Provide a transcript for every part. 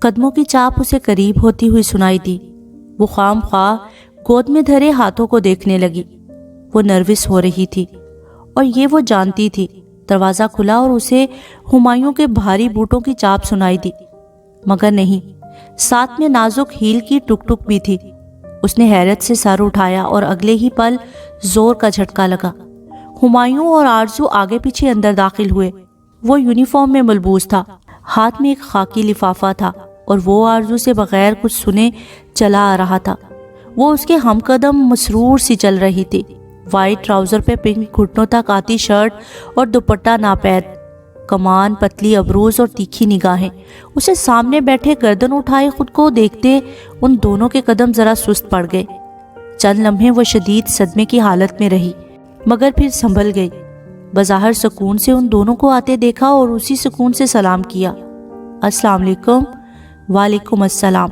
قدموں کی چاپ اسے قریب ہوتی ہوئی سنائی دی۔ وہ خام خواہ گود میں دھرے ہاتھوں کو دیکھنے لگی۔ وہ نروس ہو رہی تھی اور یہ وہ جانتی تھی۔ دروازہ کھلا اور اسے ہمایوں کے بھاری بوٹوں کی چاپ سنائی دی، مگر نہیں، ساتھ میں نازک ہیل کی ٹک ٹک بھی تھی۔ اس نے حیرت سے سر اٹھایا اور اگلے ہی پل زور کا جھٹکا لگا۔ ہمایوں اور آرزو آگے پیچھے اندر داخل ہوئے۔ وہ یونیفارم میں ملبوس تھا، ہاتھ میں ایک خاکی لفافہ تھا اور وہ آرزو سے بغیر کچھ سنے چلا آ رہا تھا۔ وہ اس کے ہم قدم مسرور سی چل رہی تھی، وائٹ ٹراؤزر پہ پنک گھٹنوں تک آتی شرٹ اور دوپٹہ ناپید، کمان، پتلی ابروز اور تیکھی نگاہیں۔ اسے سامنے بیٹھے گردن اٹھائے خود کو دیکھتے ان دونوں کے قدم ذرا سست پڑ گئے۔ چند لمحے وہ شدید صدمے کی حالت میں رہی، مگر پھر سنبھل گئی۔ بظاہر سکون سے ان دونوں کو آتے دیکھا اور اسی سکون سے سلام کیا۔ السلام علیکم۔ وعلیکم السلام۔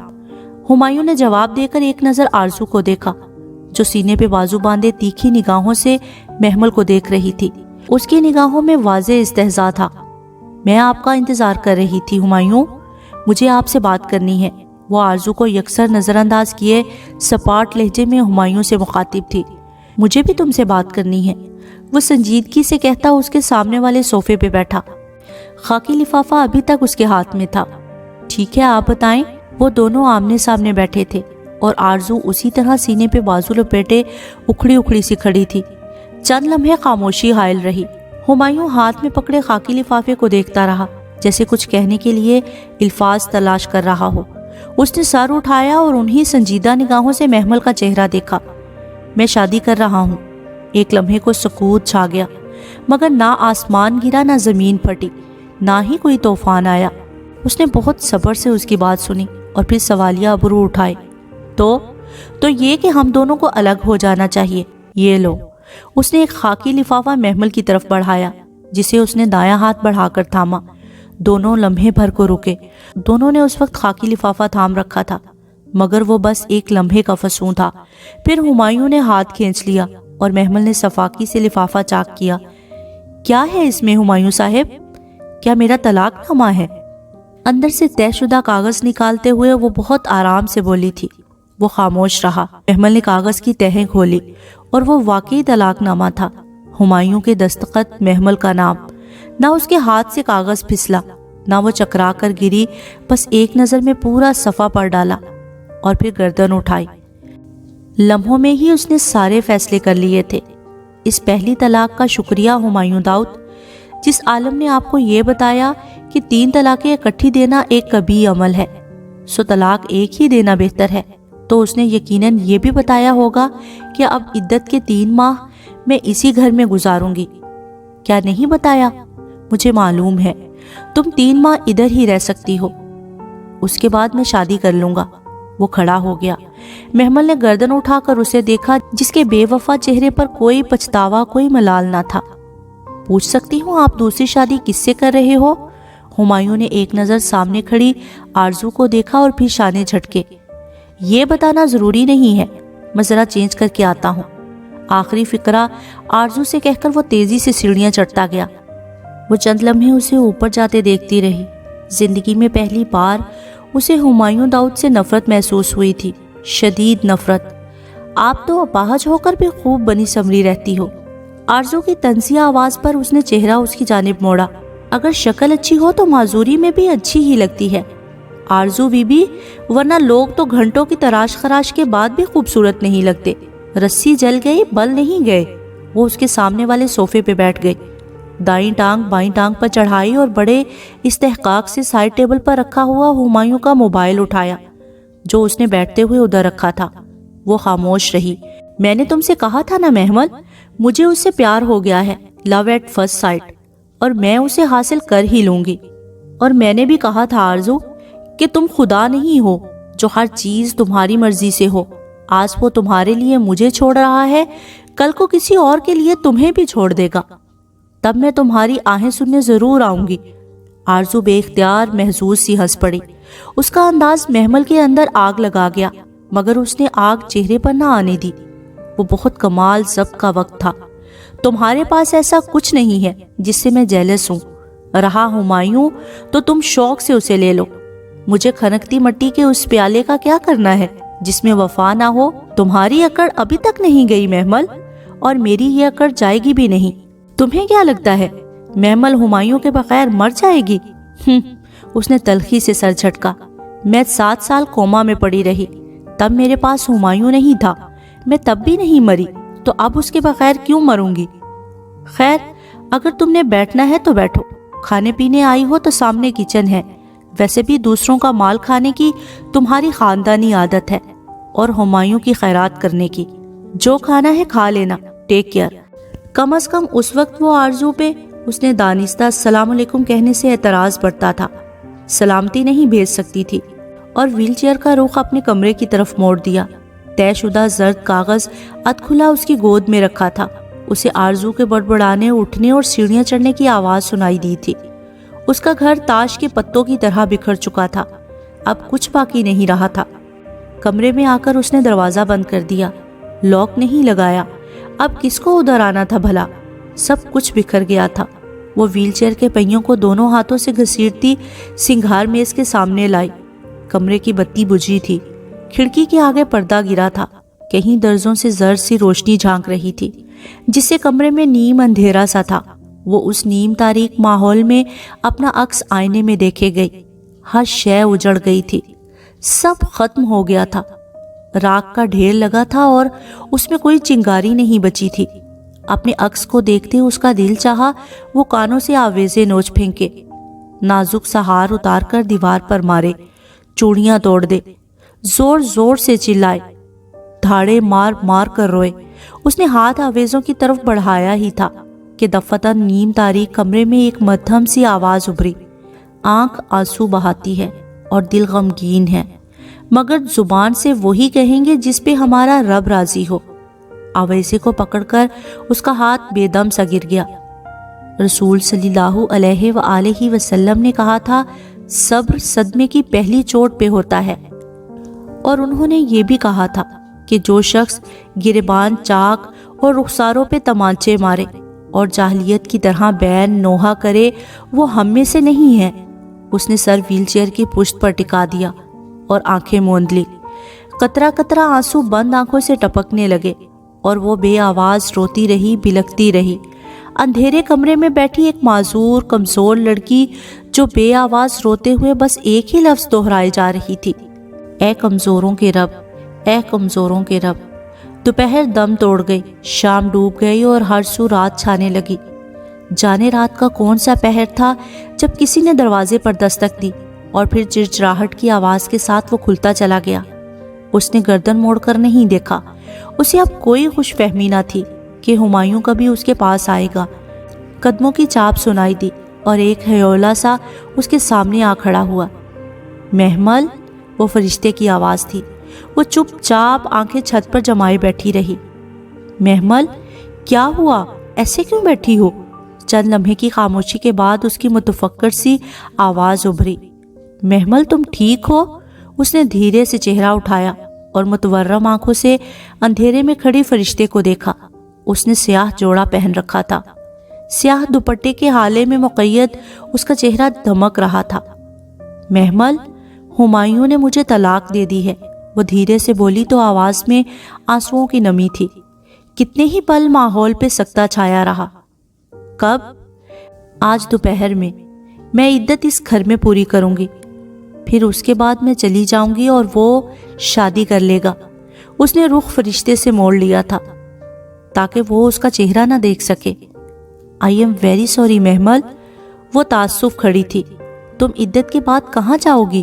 ہمایوں نے جواب دے کر ایک نظر آرزو کو دیکھا، جو سینے پہ بازو باندھے تیکھی نگاہوں سے محمل کو دیکھ رہی تھی۔ اس کی نگاہوں میں واضح استہزاء تھا۔ میں آپ کا انتظار کر رہی تھی ہمایوں، مجھے آپ سے بات کرنی ہے۔ وہ آرزو کو یکسر نظر انداز کیے سپاٹ لہجے میں ہمایوں سے مخاطب تھی۔ مجھے بھی تم سے بات کرنی ہے، وہ سنجیدگی سے کہتا اس کے سامنے والے صوفے پہ بیٹھا۔ خاکی لفافہ ابھی تک اس کے ہاتھ میں تھا۔ ٹھیک ہے، آپ بتائیں۔ وہ دونوں آمنے سامنے بیٹھے تھے اور آرزو اسی طرح سینے پہ بازو لپیٹے اکھڑی اکھڑی سی کھڑی تھی۔ چند لمحے خاموشی حائل رہی۔ ہمایوں ہاتھ میں پکڑے خاکی لفافے کو دیکھتا رہا، جیسے کچھ کہنے کے لیے الفاظ تلاش کر رہا ہو۔ اس نے سر اٹھایا اور انہی سنجیدہ نگاہوں سے محمل کا چہرہ دیکھا۔ میں شادی کر رہا ہوں۔ ایک لمحے کو سکوت چھا گیا، مگر نہ آسمان گرا، نہ زمین پھٹی، نہ ہی کوئی طوفان آیا۔ اس نے بہت صبر سے اس کی بات سنی اور پھر سوالیہ ابرو اٹھائے۔ تو یہ کہ ہم دونوں کو الگ ہو جانا چاہیے۔ یہ لو۔ اس نے ایک خاکی لفافہ محمل کی طرف بڑھایا، جسے اس نے دایاں ہاتھ بڑھا کر تھاما۔ دونوں لمحے بھر کو رکے۔ دونوں نے اس وقت خاکی لفافہ تھام رکھا تھا، مگر وہ بس ایک لمحے کا فسون تھا۔ پھر ہمایوں نے ہاتھ کھینچ لیا اور محمل نے صفاقی سے لفافہ چاک کیا۔ کیا ہے اس میں ہمایوں صاحب؟ کیا میرا طلاق نامہ ہے؟ اندر سے طے شدہ کاغذ نکالتے ہوئے وہ بہت آرام سے بولی تھی۔ وہ خاموش رہا۔ محمل نے کاغذ کی تہیں کھولی اور وہ واقعی طلاق نامہ تھا۔ ہمایوں کے دستخط، محمل کا نام۔ نہ اس کے ہاتھ سے کاغذ پھسلا، نہ وہ چکرا کر گری، بس ایک نظر میں پورا صفحہ پڑھ ڈالا اور پھر گردن اٹھائی۔ لمحوں میں ہی اس نے سارے فیصلے کر لیے تھے۔ اس پہلی طلاق کا شکریہ ہمایوں داؤد، جس عالم نے آپ کو یہ بتایا کہ 3 طلاقیں اکٹھی دینا ایک قبیح عمل ہے، سو طلاق ایک ہی دینا بہتر ہے۔ تو اس نے یقیناً یہ بھی بتایا ہوگا کہ اب عدت کے 3 ماہ میں اسی گھر میں گزاروں گی۔ کیا نہیں بتایا؟ مجھے معلوم ہے۔ تم 3 ماہ ادھر ہی رہ سکتی ہو، اس کے بعد میں شادی کر لوں گا۔ وہ کھڑا ہو گیا۔ محمل نے گردن اٹھا کر اسے دیکھا، جس کے بے وفا چہرے پر کوئی پچھتاوا، کوئی ملال نہ تھا۔ پوچھ سکتی ہوں آپ دوسری شادی کس سے کر رہے ہو؟ ہمایوں نے ایک نظر سامنے کھڑی آرزو کو دیکھا اور پھر شانے جھٹکے۔ یہ بتانا ضروری نہیں ہے، میں ذرا چینج کر کے آتا ہوں۔ آخری فقرہ آرزو سے کہہ کر وہ تیزی سے سیڑھیاں چڑھتا گیا۔ وہ چند لمحے اسے اوپر جاتے دیکھتی رہی۔ زندگی میں پہلی بار اسے ہمایوں داؤد سے نفرت محسوس ہوئی تھی، شدید نفرت۔ آپ تو اپاہج ہو کر بھی خوب بنی سنوری رہتی ہو۔ آرزو کی طنزیہ آواز پر اس نے چہرہ اس کی جانب موڑا۔ اگر شکل اچھی ہو تو معذوری میں بھی اچھی ہی لگتی ہے آرزو بی بی، ورنہ لوگ تو گھنٹوں کی تراش خراش کے بعد بھی خوبصورت نہیں لگتے۔ رسی جل گئی، بل نہیں گئے۔ وہ اس کے سامنے والے صوفے پہ بیٹھ گئی، دائیں ٹانگ بائیں ٹانگ پر چڑھائی اور بڑے استحقاق سے سائڈ ٹیبل پر رکھا ہوا ہمایوں کا موبائل اٹھایا، جو اس نے بیٹھتے ہوئے ادھر رکھا تھا۔ وہ خاموش رہی۔ میں نے تم سے کہا تھا نا محمل، مجھے اس سے پیار ہو گیا ہے، لو ایٹ فرسٹ سائٹ، اور میں اسے حاصل کر ہی لوں گی۔ اور میں نے بھی کہا تھا آرزو کہ تم خدا نہیں ہو جو ہر چیز تمہاری مرضی سے ہو۔ آج وہ تمہارے لیے مجھے چھوڑ رہا ہے، کل کو کسی اور کے لیے تمہیں بھی چھوڑ دے گا، تب میں تمہاری آہیں سننے ضرور آؤں گی۔ آرزو بے اختیار محظوظ سی ہنس پڑی۔ اس کا انداز محمل کے اندر آگ لگا گیا، مگر اس نے آگ چہرے پر نہ آنے دی۔ وہ بہت کمال ضبط کا وقت تھا۔ تمہارے پاس ایسا کچھ نہیں ہے جس سے میں جیلس ہوں۔ رہا ہمایوں تو تم شوق سے اسے لے لو، مجھے کھنکتی مٹی کے اس پیالے کا کیا کرنا ہے جس میں وفا نہ ہو؟ تمہاری اکڑ ابھی تک نہیں گئی محمل، اور میری یہ اکڑ جائے گی بھی نہیں۔ تمہیں کیا لگتا ہے محمل ہمایوں کے بغیر مر جائے گی؟ اس نے تلخی سے سر جھٹکا۔ میں 7 سال کوما میں پڑی رہی، تب میرے پاس ہمایوں نہیں تھا، میں تب بھی نہیں مری، تو اب اس کے بغیر کیوں مروں گی؟ خیر، اگر تم نے بیٹھنا ہے تو بیٹھو، کھانے پینے آئی ہو تو سامنے کچن ہے، ویسے بھی دوسروں کا مال کھانے کی تمہاری خاندانی عادت ہے، اور ہمایوں کی خیرات کرنے کی۔ جو کھانا ہے کھا لینا، ٹیک کیئر۔ کم از کم اس وقت وہ آرزو پہ اس نے دانستہ السلام علیکم کہنے سے اعتراض بڑھتا تھا، سلامتی نہیں بھیج سکتی تھی، اور ویل چیئر کا رخ اپنے کمرے کی طرف موڑ دیا۔ طے شدہ زرد کاغذ ادھ کھلا اس کی گود میں رکھا تھا۔ اسے آرزو کے بڑبڑانے، اٹھنے اور سیڑھیاں چڑھنے کی آواز سنائی دی تھی۔ اس کا گھر تاش کے پتوں کی طرح بکھر چکا تھا، اب کچھ باقی نہیں رہا تھا۔ کمرے میں آ کر اس نے دروازہ بند کر دیا، لاک نہیں لگایا۔ اب کس کو ادھر آنا تھا بھلا؟ سب کچھ بکھر گیا تھا۔ وہ ویل چیئر کے پہیوں کو دونوں ہاتھوں سے گھسیٹتی سنگھار میز کے سامنے لائی۔ کمرے کی بتی بجھی تھی، کھڑکی کے آگے پردہ گرا تھا، کہیں درزوں سے زرد سی روشنی جھانک رہی تھی، جس سے کمرے میں نیم اندھیرا سا تھا۔ وہ اس نیم تاریک ماحول میں اپنا عکس آئینے میں دیکھے گئی۔ ہر شے اجڑ گئی تھی، سب ختم ہو گیا تھا۔ راکھ کا ڈھیر لگا تھا اور اس میں کوئی چنگاری نہیں بچی تھی۔ اپنے عکس کو دیکھتے اس کا دل چاہا وہ کانوں سے آویزے نوچ پھینکے، نازک سا ہار اتار کر دیوار پر مارے، چوڑیاں توڑ دے، زور زور سے چلائے، دھاڑے مار مار کر روئے۔ اس نے ہاتھ آویزوں کی طرف بڑھایا ہی تھا کہ دفتن نیم تاریک کمرے میں ایک مدھم سی آواز ابھری، آنکھ آنسو بہاتی ہے اور دل غمگین ہے، مگر زبان سے وہی کہیں گے جس پہ ہمارا رب راضی ہو۔ آویزے کو پکڑ کر اس کا ہاتھ بے دم سا گر گیا۔ رسول صلی اللہ علیہ وآلہ وسلم نے کہا تھا، صبر صدمے کی پہلی چوٹ پہ ہوتا ہے، اور انہوں نے یہ بھی کہا تھا کہ جو شخص گریبان چاک اور رخساروں پہ تمانچے مارے اور جاہلیت کی طرح بین نوحہ کرے وہ ہم میں سے نہیں ہے۔ اس نے سر ویل چیئر کی پشت پر ٹکا دیا اور آنکھیں موند لی۔ قطرہ قطرہ آنسو بند آنکھوں سے ٹپکنے لگے اور وہ بے آواز روتی رہی، بلکتی رہی۔ اندھیرے کمرے میں بیٹھی ایک معذور کمزور لڑکی جو بے آواز روتے ہوئے بس ایک ہی لفظ دہرائے جا رہی تھی، اے کمزوروں کے رب، اے کمزوروں کے رب۔ دوپہر دم توڑ گئی، شام ڈوب گئی اور ہر سو رات چھانے لگی۔ جانے رات کا کون سا پہر تھا جب کسی نے دروازے پر دستک دی اور پھر چرچراہٹ کی آواز کے ساتھ وہ کھلتا چلا گیا۔ اس نے گردن موڑ کر نہیں دیکھا، اسے اب کوئی خوش فہمی نہ تھی کہ ہمایوں کبھی اس کے پاس آئے گا۔ قدموں کی چاپ سنائی دی اور ایک ہیولا سا اس کے سامنے آ کھڑا ہوا۔ محمل، وہ فرشتے کی آواز تھی۔ وہ چپ چاپ آنکھیں چھت پر جمائے بیٹھی رہی۔ محمل، کیا ہوا؟ ایسے کیوں بیٹھی ہو؟ چند لمحے کی خاموشی کے بعد اس کی متفکر سی آواز ابھری، محمل تم ٹھیک ہو؟ اس نے دھیرے سے چہرہ اٹھایا اور متورم آنکھوں سے اندھیرے میں کھڑی فرشتے کو دیکھا۔ اس نے سیاہ جوڑا پہن رکھا تھا، سیاہ دوپٹے کے حالے میں مقید اس کا چہرہ دھمک رہا تھا۔ محمل، ہمایوں نے مجھے طلاق دے دی ہے، وہ دھیرے سے بولی تو آواز میں آنسوؤں کی نمی تھی۔ کتنے ہی پل ماحول پہ سکتہ چھایا رہا۔ کب؟ آج دوپہر میں عدت اس گھر میں پوری کروں گی، پھر اس کے بعد میں چلی جاؤں گی اور وہ شادی کر لے گا۔ اس نے رخ فرشتے سے موڑ لیا تھا تاکہ وہ اس کا چہرہ نہ دیکھ سکے۔ آئی ایم ویری سوری محمل، وہ تعصب کھڑی تھی۔ تم عدت کے بعد کہاں جاؤ گی؟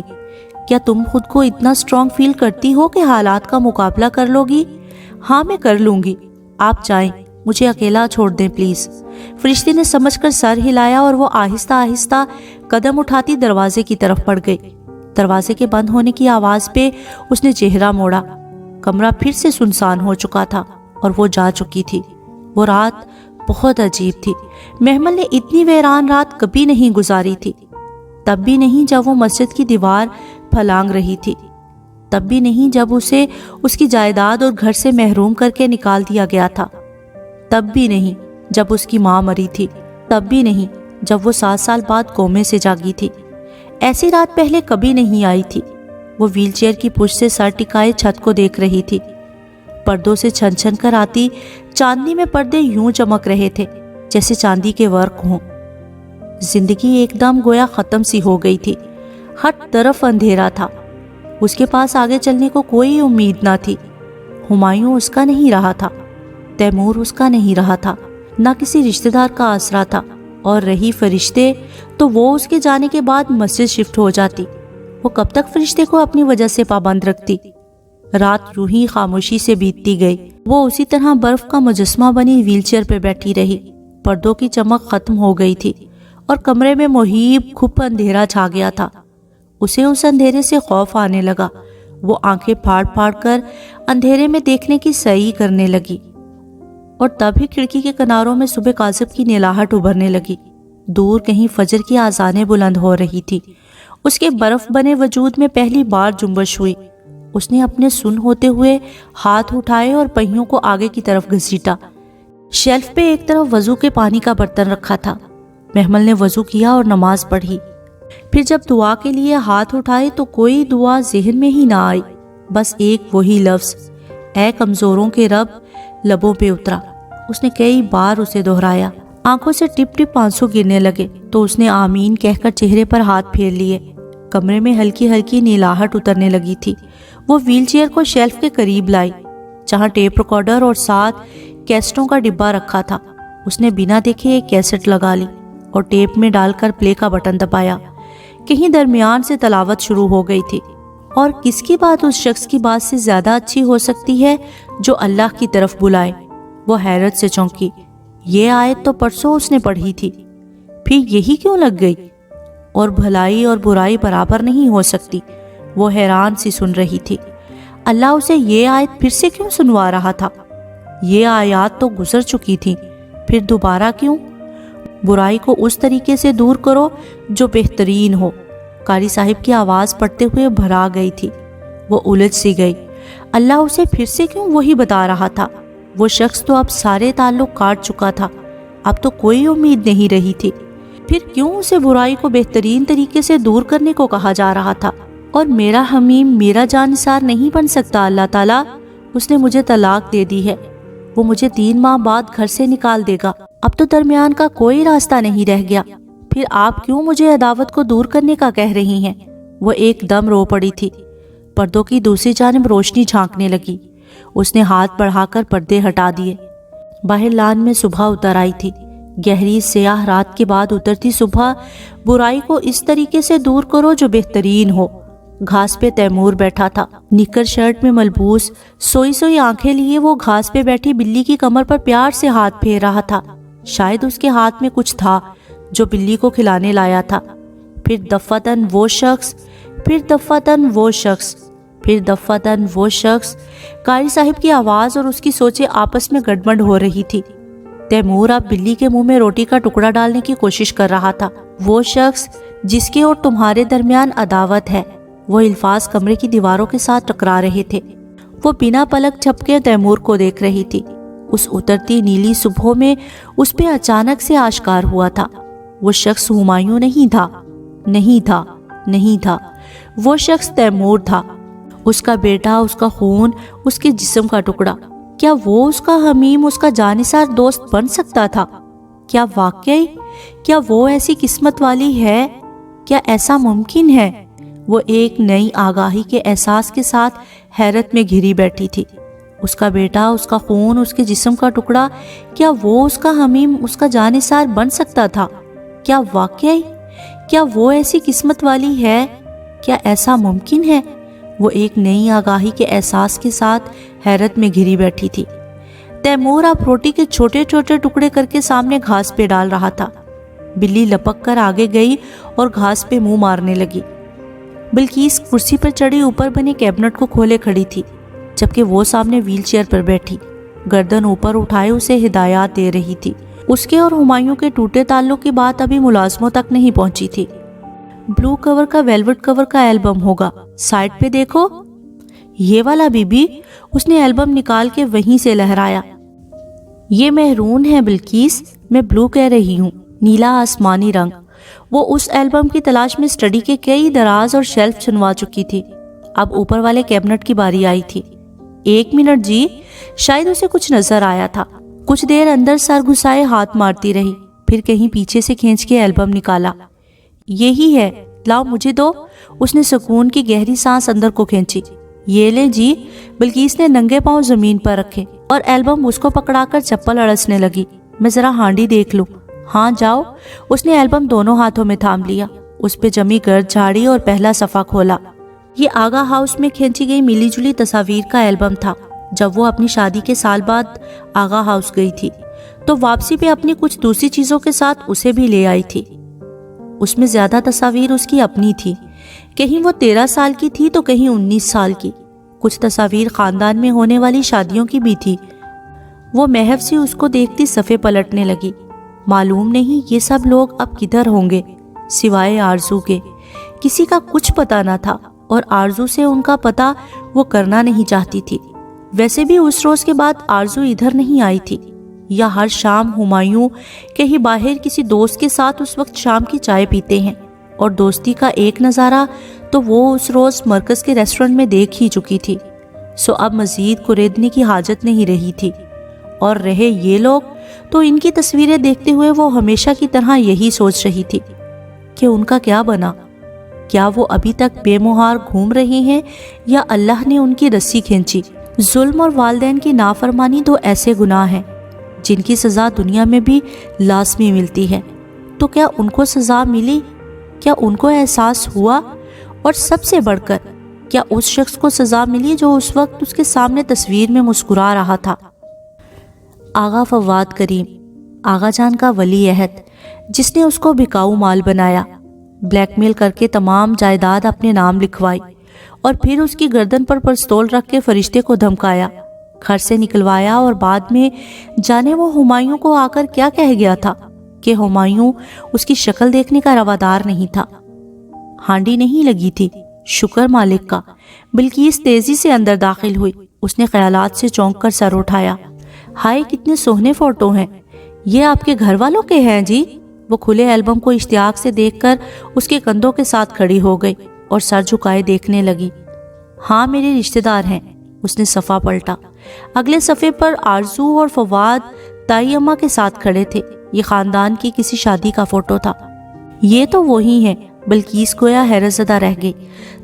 کیا تم خود کو اتنا اسٹرانگ فیل کرتی ہو کہ حالات کا مقابلہ کر لو گی؟ ہاں میں کر لوں گی، آپ جائیں، مجھے اکیلا چھوڑ دیں پلیز۔ فرشتے نے سمجھ کر سر ہلایا اور وہ آہستہ آہستہ قدم اٹھاتی دروازے کی طرف بڑھ گئی۔ دروازے کے بند ہونے کی آواز پہ اس نے چہرہ موڑا۔ کمرہ پھر سے سنسان ہو چکا تھا اور وہ جا چکی تھی۔ وہ رات بہت عجیب تھی۔ محمل نے اتنی ویران رات کبھی نہیں گزاری تھی، تب بھی نہیں جب وہ مسجد کی دیوار پھلانگ رہی تھی، تب بھی نہیں جب اسے اس کی جائیداد اور گھر سے محروم کر کے نکال دیا گیا تھا، تب بھی نہیں جب اس کی ماں مری تھی، تب بھی نہیں جب وہ 7 سال بعد کومے سے جاگی تھی۔ ایسی رات پہلے کبھی نہیں آئی تھی۔ وہ ویل چیئر کی پشت سے سر ٹکائے چھت کو دیکھ رہی تھی۔ پردوں سے چھن چھن کر آتی چاندنی میں پردے یوں چمک رہے تھے جیسے چاندی کے ورق ہوں۔ زندگی ایک دم گویا ختم سی ہو گئی تھی، ہر طرف اندھیرا تھا۔ اس کے پاس آگے چلنے کو کوئی امید نہ تھی۔ ہمایوں اس کا نہیں رہا تھا، تیمور اس کا نہیں رہا تھا، نہ کسی رشتہ دار کا آسرا تھا، اور رہی فرشتے تو وہ اس کے جانے کے بعد مسجد شفٹ ہو جاتی۔ وہ کب تک فرشتے کو اپنی وجہ سے پابند رکھتی؟ رات یوں ہی خاموشی سے بیتتی گئی۔ وہ اسی طرح برف کا مجسمہ بنی ویل چیئر پہ بیٹھی رہی۔ پردوں کی چمک ختم ہو گئی تھی اور کمرے میں مہیب کھپ اندھیرا چھا گیا تھا۔ اسے اس اندھیرے سے خوف آنے لگا۔ وہ آنکھیں پھاڑ پھاڑ کر اندھیرے میں دیکھنے کی سعی کرنے لگی، اور تب ہی کھڑکی کے کناروں میں صبح کاذب کی نلاہٹ ابھرنے لگی۔ دور کہیں فجر کی آذانیں بلند ہو رہی تھی۔ اس کے برف بنے وجود میں پہلی بار جنبش ہوئی۔ اس نے اپنے سن ہوتے ہوئے ہاتھ اٹھائے اور پہیوں کو آگے کی طرف گھسیٹا۔ شیلف پہ ایک طرف وضو کے پانی کا برتن رکھا تھا۔ محمل نے وضو کیا اور نماز پڑھی۔ پھر جب دعا کے لیے ہاتھ اٹھائے تو کوئی دعا ذہن میں ہی نہ آئی، بس ایک وہی لفظ، اے کمزوروں کے رب، لبوں پہ اترا۔ اس نے کئی بار اسے دہرایا۔ آنکھوں سے ٹپ ٹپ آنسو گرنے لگے تو اس نے آمین کہہ کر چہرے پر ہاتھ پھیر لیے۔ کمرے میں ہلکی ہلکی نیلاہٹ اترنے لگی تھی۔ وہ ویل چیئر کو شیلف کے قریب لائی جہاں ٹیپ ریکارڈر اور ساتھ کیسٹوں کا ڈبہ رکھا تھا۔ اس نے بنا دیکھے ایک کیسٹ لگا لی اور ٹیپ میں ڈال کر پلے کا بٹن دبایا۔ کہیں درمیان سے تلاوت شروع ہو گئی تھی، اور کس کی بات اس شخص کی بات سے زیادہ اچھی ہو سکتی ہے جو اللہ کی طرف بلائے؟ وہ حیرت سے چونکی۔ یہ آیت تو پرسوں اس نے پڑھی تھی، پھر یہی کیوں لگ گئی؟ اور بھلائی اور برائی برابر نہیں ہو سکتی؟ وہ حیران سی سن رہی تھی۔ اللہ اسے یہ آیت پھر سے کیوں سنوا رہا تھا؟ یہ آیات تو گزر چکی تھی، پھر دوبارہ کیوں؟ برائی کو اس طریقے سے دور کرو جو بہترین ہو۔ قاری صاحب کی آواز پڑھتے ہوئے بھرا گئی تھی۔ وہ الجھ سی گئی۔ اللہ اسے پھر سے کیوں وہی بتا رہا تھا؟ وہ شخص تو اب سارے تعلق کاٹ چکا تھا، اب تو کوئی امید نہیں رہی تھی۔ پھر کیوں اسے برائی کو بہترین طریقے سے دور کرنے کو کہا جا رہا تھا؟ اور میرا حمیم میرا جانثار نہیں بن سکتا اللہ تعالیٰ، اس نے مجھے طلاق دے دی ہے، وہ مجھے 3 ماہ بعد گھر سے نکال دے گا، اب تو درمیان کا کوئی راستہ نہیں رہ گیا، پھر آپ کیوں مجھے عداوت کو دور کرنے کا کہہ رہی ہیں؟ وہ ایک دم رو پڑی تھی۔ پردوں کی دوسری جانب روشنی جھانکنے لگی۔ اس نے ہاتھ بڑھا کر پردے ہٹا دیے۔ باہر لان میں صبح اتر آئی تھی۔ گہری سیاہ رات کے بعد اترتی صبح۔ برائی کو اس طریقے سے دور کرو جو بہترین ہو۔ گھاس پہ تیمور بیٹھا تھا، نکر شرٹ میں ملبوس، سوئی سوئی آنکھیں لیے وہ گھاس پہ بیٹھی بلی کی کمر پر پیار سے ہاتھ پھیر رہا تھا۔ شاید اس کے ہاتھ میں کچھ تھا جو بلی کو کھلانے لایا تھا۔ پھر دفعتاً وہ شخص، پھر دفعتاً وہ شخص، پھر دفعتاً وہ شخص۔ قاری صاحب کی آواز اور اس کی سوچیں آپس میں گڑبڑ ہو رہی تھی۔ تیمور اب بلی کے منہ میں روٹی کا ٹکڑا ڈالنے کی کوشش کر رہا تھا۔ وہ شخص جس کے اور تمہارے درمیان عداوت ہے۔ وہ الفاظ کمرے کی دیواروں کے ساتھ ٹکرا رہے تھے۔ وہ بنا پلک جھپکے تیمور کو دیکھ رہی تھی۔ اس اترتی نیلی صبح میں اس پہ اچانک سے آشکار ہوا تھا، وہ شخص ہمایوں نہیں تھا، نہیں تھا، نہیں تھا، وہ شخص تیمور تھا۔ اس کا بیٹا، اس کا خون، اس کے جسم کا ٹکڑا۔ کیا وہ اس کا حمیم، اس کا جانثار دوست بن سکتا تھا؟ کیا واقعی؟ کیا وہ ایسی قسمت والی ہے؟ کیا ایسا ممکن ہے؟ وہ ایک نئی آگاہی کے احساس کے ساتھ حیرت میں گھری بیٹھی تھی۔ اس کا بیٹا، اس کا خون، اس کے جسم کا ٹکڑا، کیا وہ اس کا حمیم، اس کا جانثار بن سکتا تھا؟ کیا واقعی؟ کیا وہ ایسی قسمت والی ہے؟ کیا ایسا ممکن ہے؟ وہ ایک نئی آگاہی کے احساس کے ساتھ حیرت میں گھری بیٹھی تھی۔ تیمور اب روٹی کے چھوٹے چھوٹے ٹکڑے کر کے سامنے گھاس پہ ڈال رہا تھا۔ بلی لپک کر آگے گئی اور گھاس پہ منہ مارنے لگی۔ بلقیس کرسی پر چڑھی اوپر بنے کیبنٹ کو کھولے کھڑی تھی، جبکہ وہ سامنے ویل چیئر پر بیٹھی گردن اوپر اٹھائے اسے ہدایات دے رہی تھی۔ اس کے اور ہمایوں کے ٹوٹے تعلق کی بات ابھی ملازموں تک نہیں پہنچی تھی۔ بلو کور کا ویلوٹ کور کا ایلبم ہوگا، سائڈ پہ دیکھو، یہ والا بی بی۔ اس نے ایلبم نکال کے وہیں سے لہرایا۔ یہ مہرون ہے بلقیس، میں بلو کہہ رہی ہوں، نیلا آسمانی رنگ۔ وہ اس ایلبم کی تلاش میں اسٹڈی کے کئی دراز اور شیلف چنوا چکی تھی۔ اب اوپر والے کیبنٹ کی باری آئی تھی۔ 1 منٹ جی، شاید اسے کچھ نظر آیا تھا۔ کچھ دیر اندر سر گھسائے ہاتھ مارتی رہی، پھر کہیں پیچھے سے کھینچ کے ایلبم نکالا۔ یہی ہے، لاؤ مجھے دو۔ اس نے سکون کی گہری سانس اندر کو کھینچی۔ یہ لے جی۔ بلقیس نے ننگے پاؤں زمین پر رکھے اور ایلبم اس کو پکڑا کر چپل اڑسنے لگی۔ میں ذرا ہانڈی دیکھ لوں۔ ہاں جاؤ۔ اس نے ایلبم دونوں ہاتھوں میں تھام لیا، اس پہ جمی گرد جھاڑی اور پہلا صفحہ کھولا۔ یہ آگا ہاؤس میں کھینچی گئی ملی جلی تصاویر کا ایلبم تھا۔ جب وہ اپنی شادی کے سال بعد آگا ہاؤس گئی تھی تو واپسی پہ اپنی کچھ دوسری چیزوں کے ساتھ اسے بھی لے آئی تھی۔ اس میں زیادہ تصاویر اس کی اپنی تھی، کہیں وہ 13 سال کی تھی تو کہیں 19 سال کی۔ کچھ تصاویر خاندان میں ہونے والی شادیوں کی بھی تھی۔ وہ محو سی اس کو دیکھتی صفحے پلٹنے لگی۔ معلوم نہیں یہ سب لوگ اب کدھر ہوں گے سوائے آرزو کے۔ کسی کا کچھ پتہ نہ تھا اور آرزو سے ان کا پتہ وہ کرنا نہیں چاہتی تھی۔ ویسے بھی اس روز کے بعد آرزو ادھر نہیں آئی تھی، یا ہر شام ہمایوں کہیں باہر کسی دوست کے ساتھ اس وقت شام کی چائے پیتے ہیں، اور دوستی کا ایک نظارہ تو وہ اس روز مرکز کے ریسٹورنٹ میں دیکھ ہی چکی تھی۔ سو اب مزید کریدنے کی حاجت نہیں رہی تھی۔ اور رہے یہ لوگ تو ان کی تصویریں دیکھتے ہوئے وہ ہمیشہ کی طرح یہی سوچ رہی تھی کہ ان کا کیا بنا؟ کیا وہ ابھی تک بے مہار گھوم رہے ہیں یا اللہ نے ان کی رسی کھینچی؟ ظلم اور والدین کی نافرمانی دو ایسے گناہ ہیں جن کی سزا دنیا میں بھی لازمی ملتی ہے۔ تو کیا ان کو سزا ملی؟ کیا ان کو احساس ہوا؟ اور سب سے بڑھ کر کیا اس شخص کو سزا ملی جو اس وقت اس کے سامنے تصویر میں مسکرا رہا تھا؟ آغا فواد کریم، آغا جان کا ولی عہد، جس نے اس کو بکاؤ مال بنایا، بلیک میل کر کے تمام جائیداد اپنے نام لکھوائی اور پھر اس کی گردن پر پستول رکھ کے فرشتے کو دھمکایا، گھر سے نکلوایا، اور بعد میں جانے وہ ہمایوں کو آ کر کیا کہہ گیا تھا کہ ہمایوں اس کی شکل دیکھنے کا روادار نہیں تھا۔ ہانڈی نہیں لگی تھی، شکر مالک کا۔ بلقیس تیزی سے اندر داخل ہوئی۔ اس نے خیالات سے چونک کر سر اٹھایا۔ ہائے کتنے سوہنے فوٹو ہیں، یہ آپ کے گھر والوں کے ہیں جی؟ وہ کھلے ایلبم کو اشتیاق سے دیکھ کر اس کے کندھوں کے ساتھ کھڑی ہو گئی اور سر جھکائے دیکھنے لگی۔ ہاں میرے رشتہ دار ہیں۔ اس نے صفحہ پلٹا۔ اگلے صفحے پر آرزو اور فواد تائی اماں کے ساتھ کھڑے تھے۔ یہ خاندان کی کسی شادی کا فوٹو تھا۔ یہ تو وہی ہیں۔ بلقیس گویا حیرت زدہ رہ گئی۔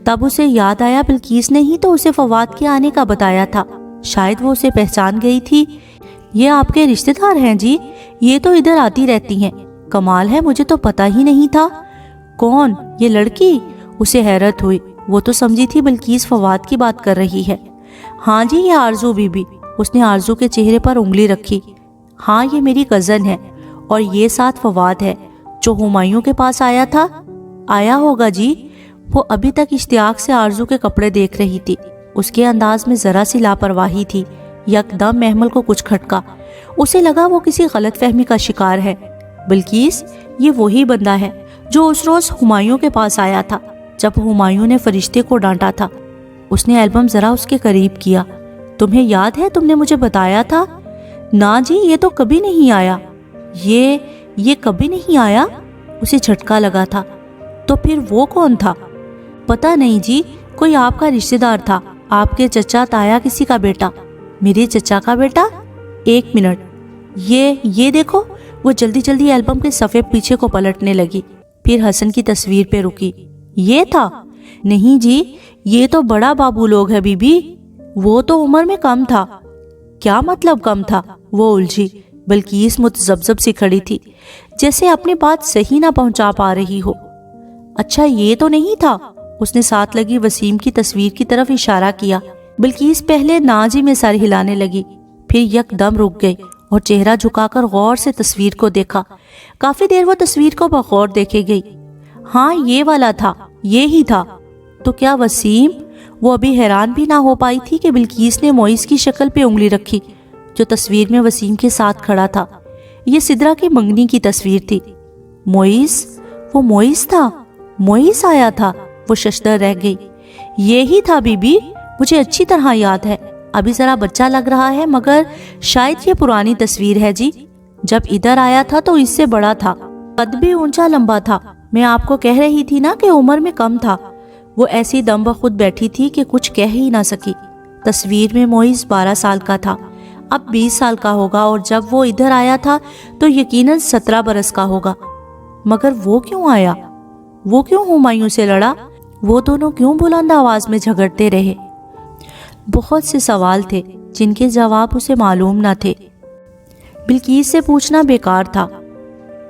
تب اسے یاد آیا بلقیس نے ہی تو اسے فواد کے آنے کا بتایا تھا۔ شاید وہ اسے پہچان گئی تھی۔ یہ آپ کے رشتہ دار ہیں جی؟ یہ تو ادھر آتی رہتی ہیں۔ کمال ہے، مجھے تو پتہ ہی نہیں تھا۔ کون؟ یہ لڑکی؟ اسے حیرت ہوئی۔ وہ تو سمجھی تھی بلقیس فواد کی بات کر رہی ہے۔ ہاں جی، یہ آرزو بی بی۔ اس نے آرزو کے چہرے پر انگلی رکھی۔ ہاں یہ میری کزن ہے، اور یہ ساتھ فواد ہے جو ہمایوں کے پاس آیا تھا۔ آیا ہوگا جی۔ وہ ابھی تک اشتیاق سے آرزو کے کپڑے دیکھ رہی تھی۔ اس کے انداز میں ذرا سی لاپرواہی تھی۔ یکدم محمل کو کچھ کھٹکا۔ اسے لگا وہ کسی غلط فہمی کا شکار ہے۔ بلقیس، یہ وہی بندہ ہے جو اس روز ہمایوں کے پاس آیا تھا جب ہمایوں نے فرشتے کو ڈانٹا تھا۔ اس نے ایلبم ذرا اس کے قریب کیا۔ تمہیں یاد ہے تم نے مجھے بتایا تھا؟ نا جی، یہ تو کبھی نہیں آیا۔ یہ کبھی نہیں آیا؟ اسے جھٹکا لگا تھا۔ تو پھر وہ کون تھا؟ پتہ نہیں جی، کوئی آپ کا رشتہ دار تھا، آپ کے چچا تایا کسی کا بیٹا۔ میرے چچا کا بیٹا؟ 1 منٹ، یہ دیکھو۔ وہ جلدی جلدی ایلبم کے صفحے پیچھے کو پلٹنے لگی، پھر حسن کی تصویر پہ رکی۔ یہ تھا؟ نہیں جی، یہ تو بڑا بابو لوگ ہے بی بی۔ وہ تو عمر میں کم تھا۔ کیا مطلب کم تھا؟ وہ الجھی۔ بلقیس متذبذب سی کھڑی تھی، جیسے اپنی بات صحیح نہ پہنچا پا رہی ہو۔ اچھا یہ تو نہیں تھا؟ اس نے ساتھ لگی وسیم کی تصویر کی طرف اشارہ کیا۔ بلقیس پہلے ناجی میں سر ہلانے لگی، پھر یک دم رک گئی اور چہرہ جھکا کر غور سے تصویر کو دیکھا۔ کافی دیر وہ تصویر کو بغور دیکھے گئی۔ ہاں یہ والا تھا، یہ ہی تھا۔ تو کیا وسیم؟ وہ ابھی حیران بھی نہ ہو پائی تھی کہ بلقیس نے موئز کی شکل پہ انگلی رکھی جو تصویر میں وسیم کے ساتھ کھڑا تھا۔ یہ سدرا کی منگنی کی تصویر تھی۔ موئز؟ وہ موئز تھا؟ موئز آیا تھا؟ وہ ششدر رہ گئی۔ یہی تھا بی بی، مجھے اچھی طرح یاد ہے۔ ابھی ذرا بچہ لگ رہا ہے مگر شاید یہ پرانی تصویر ہے جی۔ جب ادھر آیا تھا تو اس سے بڑا تھا، قد بھی اونچا لمبا تھا، میں آپ کو کہہ رہی تھی نا کہ عمر میں کم تھا۔ وہ ایسی دم بخود بیٹھی تھی کہ کچھ کہہ ہی نہ سکی۔ تصویر میں معیز 12 سال کا تھا، اب 20 سال کا ہوگا، اور جب وہ ادھر آیا تھا تو یقیناً 17 برس کا ہوگا۔ مگر وہ کیوں آیا؟ وہ کیوں ہمایوں سے لڑا؟ وہ دونوں کیوں بلند آواز میں جھگڑتے رہے؟ بہت سے سوال تھے جن کے جواب اسے معلوم نہ تھے۔ بلقیس سے پوچھنا بیکار تھا۔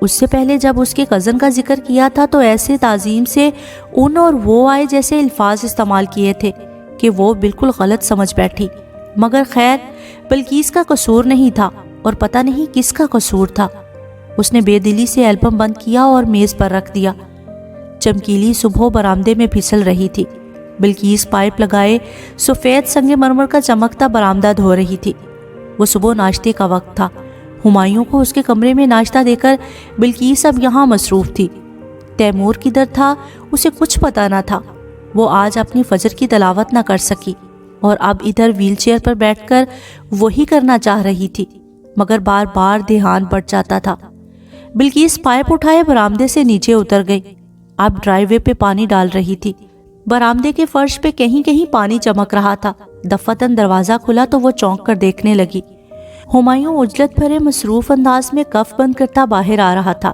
اس سے پہلے جب اس کے کزن کا ذکر کیا تھا تو ایسے تعظیم سے ان اور وہ آئے جیسے الفاظ استعمال کیے تھے کہ وہ بالکل غلط سمجھ بیٹھی۔ مگر خیر، بلقیس کا قصور نہیں تھا، اور پتہ نہیں کس کا قصور تھا۔ اس نے بے دلی سے البم بند کیا اور میز پر رکھ دیا۔ چمکیلی صبح برآمدے میں پھسل رہی تھی۔ بلقیس پائپ لگائے سفید سنگ مرمر کا چمکتا برآمدہ دھو رہی تھی۔ وہ صبح ناشتے کا وقت تھا۔ ہمایوں کو اس کے کمرے میں ناشتہ دے کر بلقیس اب یہاں مصروف تھی۔ تیمور کدھر تھا اسے کچھ پتہ نہ تھا۔ وہ آج اپنی فجر کی تلاوت نہ کر سکی، اور اب ادھر ویل چیئر پر بیٹھ کر وہی کرنا چاہ رہی تھی، مگر بار بار دھیان بٹ جاتا تھا۔ بلقیس پائپ اٹھائے برآمدے سے نیچے اتر گئی۔ اب ڈرائی وے پہ پانی ڈال رہی تھی۔ برآمدے کے فرش پہ کہیں کہیں پانی چمک رہا تھا۔ دفعتاً دروازہ کھلا تو وہ چونک کر دیکھنے لگی۔ ہمایوں عجلت بھرے مصروف انداز میں کف بند کرتا باہر آ رہا تھا۔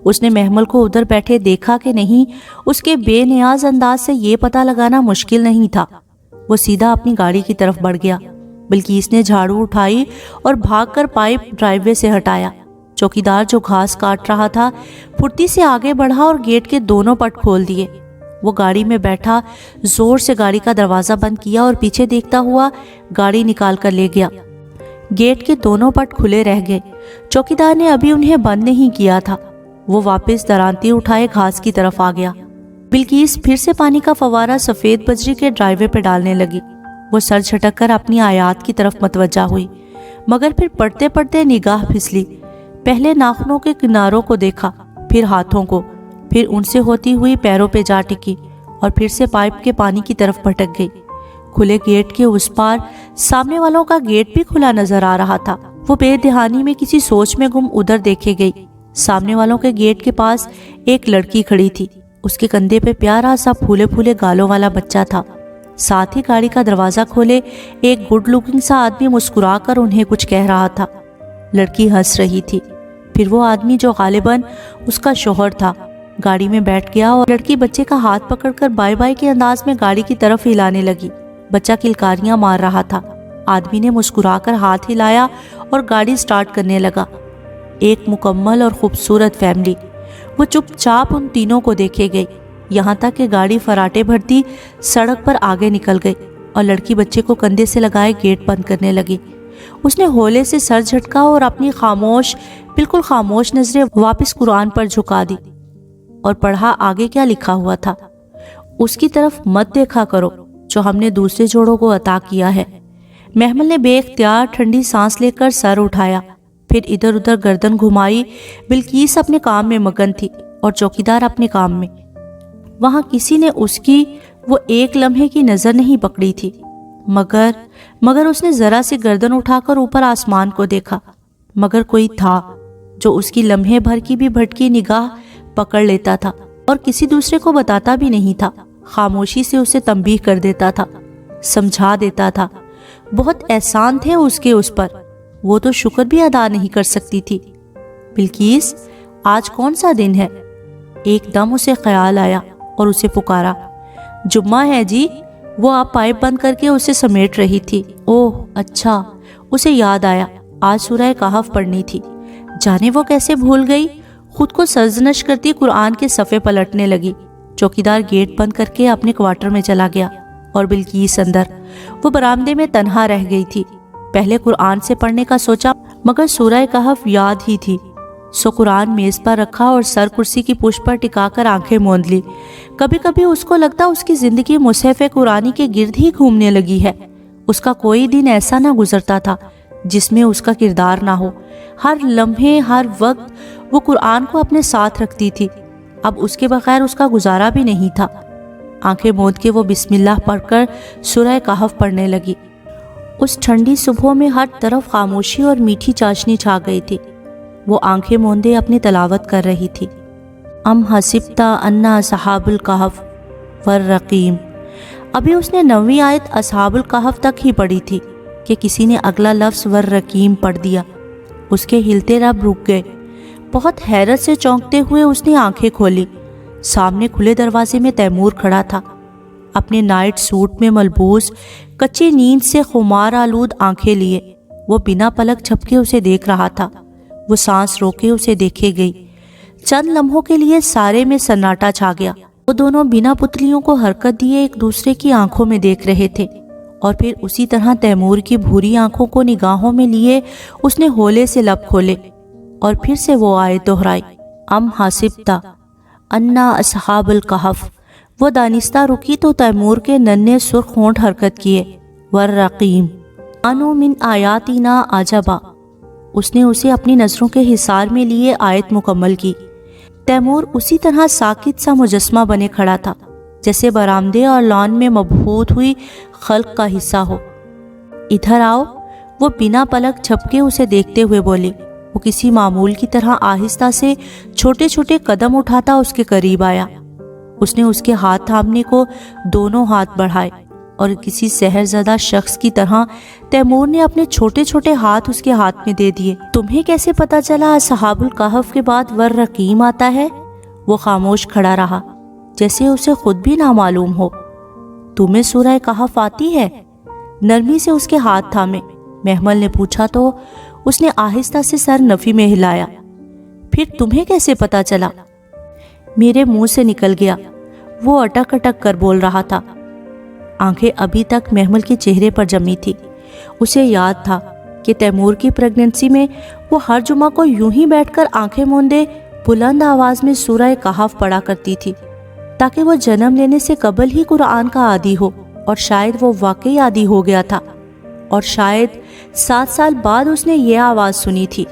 اس نے محمل کو ادھر بیٹھے دیکھا کہ نہیں، اس کے بے نیاز انداز سے یہ پتہ لگانا مشکل نہیں تھا۔ وہ سیدھا اپنی گاڑی کی طرف بڑھ گیا۔ بلقیس نے جھاڑو اٹھائی اور بھاگ کر پائپ ڈرائیو وے سے ہٹایا۔ چوکیدار جو گھاس کاٹ رہا تھا پھرتی سے آگے بڑھا اور گیٹ کے دونوں پٹ کھول دیے۔ وہ گاڑی میں بیٹھا زور سے گاڑی کا دروازہ بند کیا اور پیچھے دیکھتا ہوا گاڑی نکال کر لے گیا۔ گیٹ کے دونوں پٹ کھلے رہ گئے۔ چوکیدار نے ابھی انہیں بند نہیں کیا تھا۔ وہ واپس درانتی اٹھائے گھاس کی طرف آ گیا۔ بلقیس پھر سے پانی کا فوارہ سفید بجری کے ڈرائی وے پہ ڈالنے لگی۔ وہ سر جھٹک کر اپنی آیات کی طرف متوجہ ہوئی، مگر پھر پڑھتے پڑھتے نگاہ پھسلی۔ پہلے ناخنوں کے کناروں کو دیکھا، پھر ہاتھوں کو، پھر ان سے ہوتی ہوئی پیروں پہ جا ٹکی، اور پھر سے پائپ کے پانی کی طرف بھٹک گئی۔ کھلے گیٹ کے اس پار سامنے والوں کا گیٹ بھی کھلا نظر آ رہا تھا۔ وہ بے دہانی میں کسی سوچ میں گم ادھر دیکھے گئی۔ سامنے والوں کے گیٹ کے پاس ایک لڑکی کھڑی تھی۔ اس کے کندھے پہ پیارا سا پھولے پھولے گالوں والا بچہ تھا۔ ساتھ ہی گاڑی کا دروازہ کھولے ایک گڈ لکنگ سا آدمی مسکرا کر انہیں کچھ کہہ رہا تھا۔ لڑکی ہنس رہی تھی۔ پھر وہ آدمی جو غالباً اس کا شوہر تھا گاڑی میں بیٹھ گیا، اور لڑکی بچے کا ہاتھ پکڑ کر بائے بائے کے انداز میں گاڑی کی طرف ہلانے لگی۔ بچہ کلکاریاں مار رہا تھا۔ آدمی نے مسکرا کر ہاتھ ہلایا اور گاڑی سٹارٹ کرنے لگا۔ ایک مکمل اور خوبصورت فیملی۔ وہ چپ چاپ ان تینوں کو دیکھے گئی، یہاں تک کہ گاڑی فراٹے بھرتی سڑک پر آگے نکل گئی اور لڑکی بچے کو کندھے سے لگائے گیٹ بند کرنے لگی۔ اس نے ہولے سے سر جھٹکا اور اپنی بالکل خاموش نظریں واپس قرآن پر جھکا دی اور پڑھا آگے کیا لکھا ہوا تھا۔ اس کی طرف مت دیکھا کرو جو ہم نے دوسرے جوڑوں کو عطا کیا ہے۔ محمل نے بے اختیار ٹھنڈی سانس لے کر سر اٹھایا، پھر ادھر ادھر گردن گھمائی۔ بلقیس اپنے کام میں مگن تھی اور چوکیدار اپنے کام میں۔ وہاں کسی نے اس کی وہ ایک لمحے کی نظر نہیں پکڑی تھی، مگر اس نے ذرا سی گردن اٹھا کر اوپر آسمان کو دیکھا، مگر کوئی تھا جو اس کی لمحے بھر کی بھی بھٹکی نگاہ پکڑ لیتا تھا اور کسی دوسرے کو بتاتا بھی نہیں تھا، خاموشی سے اسے تنبیہ کر دیتا تھا، سمجھا دیتا تھا۔ بہت احسان تھے اس کے اس پر، وہ تو شکر بھی ادا نہیں کر سکتی تھی۔ بلقیس، آج کون سا دن ہے؟ ایک دم اسے خیال آیا اور اسے پکارا۔ جمعہ ہے جی۔ وہ آپ پائپ بند کر کے اسے سمیٹ رہی تھی۔ اوہ اچھا، اسے یاد آیا آج سورہ کہف پڑھنی تھی۔ جانے وہ کیسے بھول گئی۔ خود کو سرزنش کرتی قرآن کے صفحے پلٹنے لگی۔ چوکیدار گیٹ بند کر کے اپنے کوارٹر میں چلا گیا اور بلقیس اندر۔ وہ برآمدے میں تنہا رہ گئی تھی۔ پہلے قرآن سے پڑھنے کا سوچا، مگر سورہ کہف یاد ہی تھی، سو قرآن میز پر رکھا اور سر کرسی کی پشت پر ٹکا کر آنکھیں موند لی۔ کبھی کبھی اس کو لگتا اس کی زندگی مصحف قرآنی کے گرد ہی گھومنے لگی ہے۔ اس کا کوئی دن ایسا نہ گزرتا تھا جس میں اس کا کردار نہ ہو۔ ہر لمحے، ہر وقت وہ قرآن کو اپنے ساتھ رکھتی تھی۔ اب اس کے بغیر اس کا گزارا بھی نہیں تھا۔ آنکھیں موند کے وہ بسم اللہ پڑھ کر سورہ کہف پڑھنے لگی۔ اس ٹھنڈی صبح میں ہر طرف خاموشی اور میٹھی چاشنی چھا گئی تھی۔ وہ آنکھیں موندے اپنی تلاوت کر رہی تھی۔ ام حسبتا انا اصحاب الکہف والرقیم۔ ابھی اس نے 9ویں آیت اصحاب الکہف تک ہی پڑھی تھی کہ کسی نے اگلا لفظ والرقیم پڑھ دیا۔ اس کے ہلتے رب رک گئے۔ بہت حیرت سے چونکتے ہوئے اس نے آنکھیں کھولی۔ سامنے کھلے دروازے میں تیمور کھڑا تھا، اپنے نائٹ سوٹ میں ملبوس، کچی نیند سے خمار آلود آنکھیں لیے۔ وہ بنا پلک جھپکے اسے دیکھ رہا تھا۔ وہ سانس روکے اسے دیکھے گئی۔ چند لمحوں کے لیے سارے میں سناٹا چھا گیا۔ وہ دونوں بنا پتلیوں کو حرکت دیے ایک دوسرے کی آنکھوں میں دیکھ رہے تھے، اور پھر اسی طرح تیمور کی بھوری آنکھوں کو نگاہوں میں لیے اس نے ہولے سے لب کھولے اور پھر سے وہ آیت دہرائی، ام حسبتا انا اصحاب الکہف۔ وہ دانستہ رکی تو تیمور کے ننھے سرخ ہونٹ حرکت کیے، والرقیم انو من آیاتنا عجبا۔ اس نے اسے اپنی نظروں کے حصار میں لیے آیت مکمل کی۔ تیمور اسی طرح ساکت سا مجسمہ بنے کھڑا تھا جیسے برآمدے اور لان میں مبہوت ہوئی خلق کا حصہ ہو۔ ادھر آؤ، وہ بنا پلک جھپکے اسے دیکھتے ہوئے بولی۔ وہ کسی معمول کی طرح آہستہ سے چھوٹے چھوٹے قدم اٹھاتا اس کے قریب آیا۔ اس نے اس کے ہاتھ تھامنے کو دونوں ہاتھ بڑھائے اور کسی سحر زدہ شخص کی طرح تیمور نے اپنے چھوٹے چھوٹے ہاتھ اس کے ہاتھ میں دے دیے۔ تمہیں کیسے پتا چلا اصحاب الکہف کے بعد والرقیم آتا ہے؟ وہ خاموش کھڑا رہا جیسے اسے خود بھی نامعلوم ہو۔ تمہیں سورہ کہف آتی ہے؟ نرمی سے اس کے ہاتھ تھامے محمل نے پوچھا تو اس نے آہستہ سے سر نفی میں ہلایا۔ پھر تمہیں کیسے پتا چلا؟ میرے منہ سے نکل گیا، وہ اٹک اٹک کر بول رہا تھا۔ آنکھیں ابھی تک محمل کے چہرے پر جمی تھی۔ اسے یاد تھا کہ تیمور کی پریگننسی میں وہ ہر جمعہ کو یوں ہی بیٹھ کر آنکھیں موندے بلند آواز میں سورہ کہف پڑھا کرتی تھی تاکہ وہ جنم لینے سے قبل ہی قرآن کا عادی ہو، اور شاید وہ واقعی عادی ہو گیا تھا، اور شاید 7 سال بعد اس نے یہ آواز سنی تھی۔